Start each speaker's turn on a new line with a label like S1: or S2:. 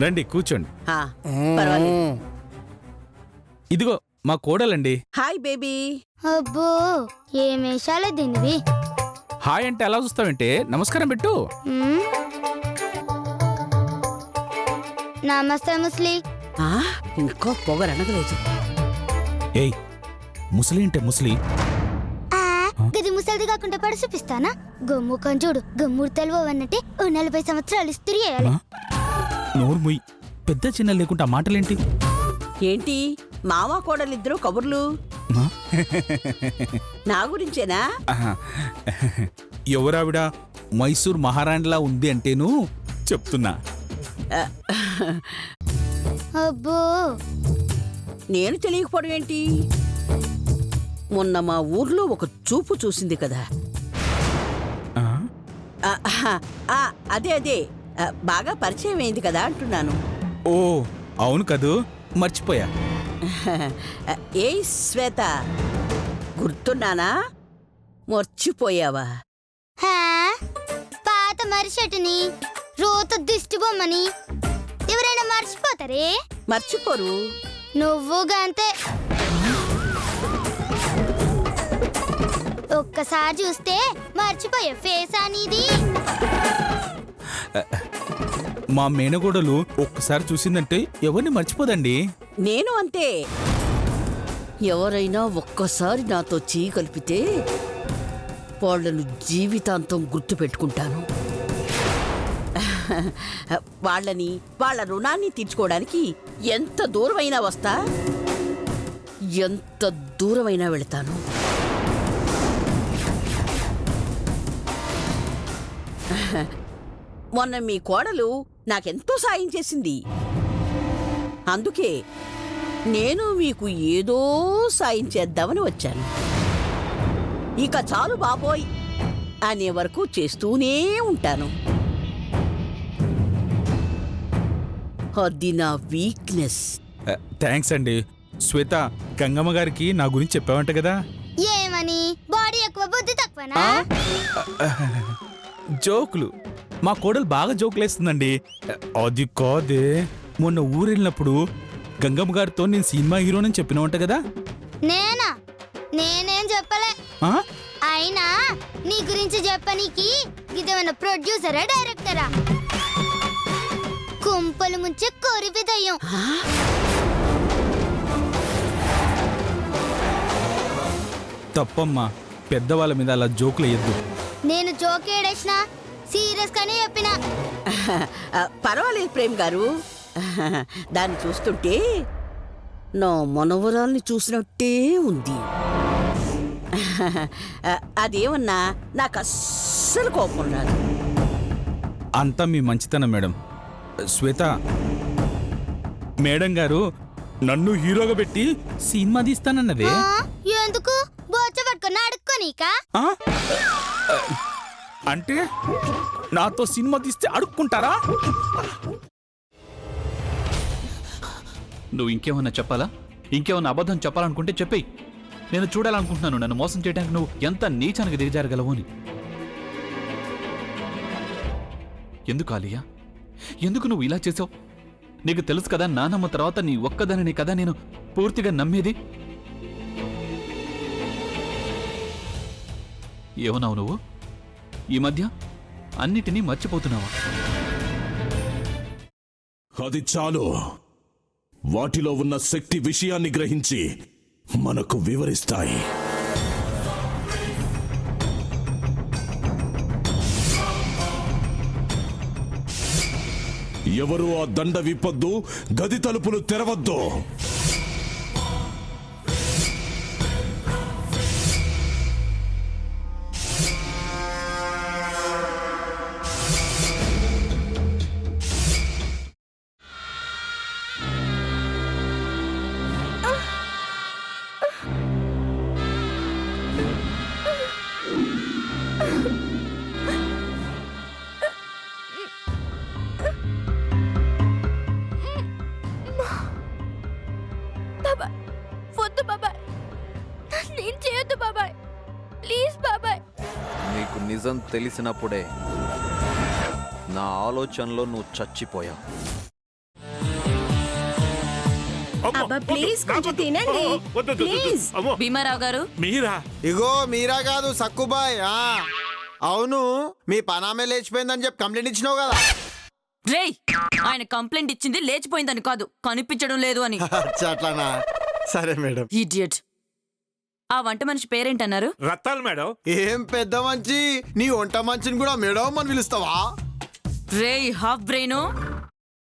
S1: రండి కూర్చోండి.
S2: పర్వాలేదు.
S1: ఇదిగో మా కోడలండి.
S2: Hi baby.
S3: అబ్బో ఏమేషాలే దీనివి.
S1: హాయ్ అంటే ఎలా చూస్తావంటే నమస్కారం పెట్టు.
S3: నమస్తే ముస్లి.
S2: ఇంకో పొగరనగలేదు.
S1: ఏయ్ ముసలి అంటే ముసలి.
S3: గది ముసలిది కాకుండా పడి చూపిస్తానా? గమ్ము కంజూడు గమ్ముడు తెలవన్నట్టే 40 సంవత్సరాలు ఇస్త్రీ చేయాలి.
S1: నోరు ముయ్. పెద్ద చిన్న లేకుండా మాటలేంటి?
S2: ఏంటి మావా కోడలిద్దరూ కబుర్లు? నా గురించేనా?
S1: ఎవరావిడ మైసూర్ మహారాణిలా ఉంది అంటేను చెప్తున్నా.
S3: అబ్బో
S2: నేను తెలియకపోవడం ఏంటి? మొన్న మా ఊర్లో ఒక చూపు చూసింది కదా. అదే బాగా పరిచయం అయింది కదా అంటున్నాను.
S1: ఓ అవును కదూ, మర్చిపోయా.
S2: ఏ శ్వేత, గుర్తున్నానా? మర్చిపోయావా?
S3: పాత మరిషటిని రోత దిష్టి బొమ్మని ఎవరైనా మర్చిపోతారే?
S2: మర్చిపోరు.
S3: నువ్వుగా అంతే. ఒక్కసారి చూస్తే మర్చిపోయే ఫేస్ అనేది.
S1: మా మేనగోడలు ఒక్కసారి చూసిందంటే ఎవరిని మర్చిపోదండి.
S2: నేను అంతే. ఎవరైనా ఒక్కసారి నాతో చేయి కలిపితే వాళ్ళను జీవితాంతం గుర్తు పెట్టుకుంటాను. వాళ్ళ రుణాన్ని తీర్చుకోవడానికి ఎంత దూరమైనా వస్తా, ఎంత దూరమైనా వెళతాను. మొన్న మీ కోడలు నాకెంతో సాయం చేసింది. అందుకే నేను మీకు ఏదో సాయం చేద్దామని వచ్చాను. ఇక చాలు బాబోయ్ అనే వరకు చేస్తూనే ఉంటాను. అది నా వీక్నెస్.
S1: థ్యాంక్స్ అండి. శ్వేత, గంగమ్మ గారికి నా గురించి చెప్పావంట కదా?
S3: ఏమని? బాడీ ఎక్కువ బుద్ధి తక్కువనా?
S1: జోకులు. మా కోడలు బాగా జోకులేస్తుందండి. అది కాదే, మొన్న ఊరెళ్ళినప్పుడు గంగమ్మ గారితో నేను సినిమా హీరోనని చెప్పినావంట కదా?
S3: నేనేం చెప్పలే. అయినా నీ గురించి చెప్పనీకి ఇదేమన్నా ప్రొడ్యూసరా డైరెక్టరా? కుంపలు ముంచే కొరివి దయ్యం.
S1: తప్పమ్మా, పెద్దవాళ్ళ మీద అలా జోకులు వేయద్దు.
S3: నేను జోకేడేసినా సీరియస్ గానే చెప్పినా.
S2: పర్వాలేదు ప్రేమ్ గారు. దాన్ని చూస్తుంటే నా మనవరాల్ని చూసినట్టే ఉంది. అదేమన్నా నాకు అస్సలు కోపం రాదు.
S1: అంతా మీ మంచితనం మేడం. శ్వేత, మేడం గారు నన్ను హీరోగా పెట్టి సినిమా తీస్తానన్నదే.
S3: ఎందుకు? బొచ్చ పట్టుకొని అడుక్కోనీకా?
S1: అంటే నాతో సినిమా తీస్తే అడుక్కుంటారా?
S4: నువ్వు ఇంకేమన్నా చెప్పాలా? ఇంకేమన్నా అబద్ధం చెప్పాలనుకుంటే చెప్పేయి. నేను చూడాలనుకుంటున్నాను నన్ను మోసం చేయడానికి నువ్వు ఎంత నీచానికి దిగజారగలవు అని. ఎందుకు ఆలియా, ఎందుకు నువ్వు ఇలా చేసావు? నీకు తెలుసు కదా నానమ్మ తర్వాత నీ ఒక్కదానిని కదా నేను పూర్తిగా నమ్మేది. ఏమన్నావు నువ్వు? ఈ మధ్య అన్నిటినీ మర్చిపోతున్నావా?
S5: అది చాలు. వాటిలో ఉన్న శక్తి విషయాన్ని గ్రహించి మనకు వివరిస్తాయి. ఎవరు ఆ దండ విప్పొద్దు, గది తలుపులు తెరవద్దు.
S6: నీకు నిజం తెలిసినప్పుడే నా ఆలోచనలో నువ్వు చచ్చిపోయావు.
S7: అబ్బా ప్లీజ్ కొంచెం తినండి ప్లీజ్.
S8: భీమారావు గారు
S9: మీరా?
S10: ఇగో మీరా కాదు సక్కుబాయ్. అవును, మీ పనామే లేచిపోయిందని చెప్పి కంప్లైంట్ ఇచ్చినావు కదా.
S8: రేయ్, ఆయన కంప్లైంట్ ఇచ్చింది లేచిపోయిందని కాదు, కనిపించడం లేదు అని.
S10: అచ్చా, అట్లానా? సరే మేడం.
S8: ఇడియట్. ఆ వంట మనిషి పేరేంటన్నారు?
S9: రత్తాలు మేడం.
S10: ఏం పెద్ద మంచి, నీ వంట మంచిని కూడా మేడం అని పిలుస్తావా?
S8: రేయ్ హాఫ్ బ్రెయిన్,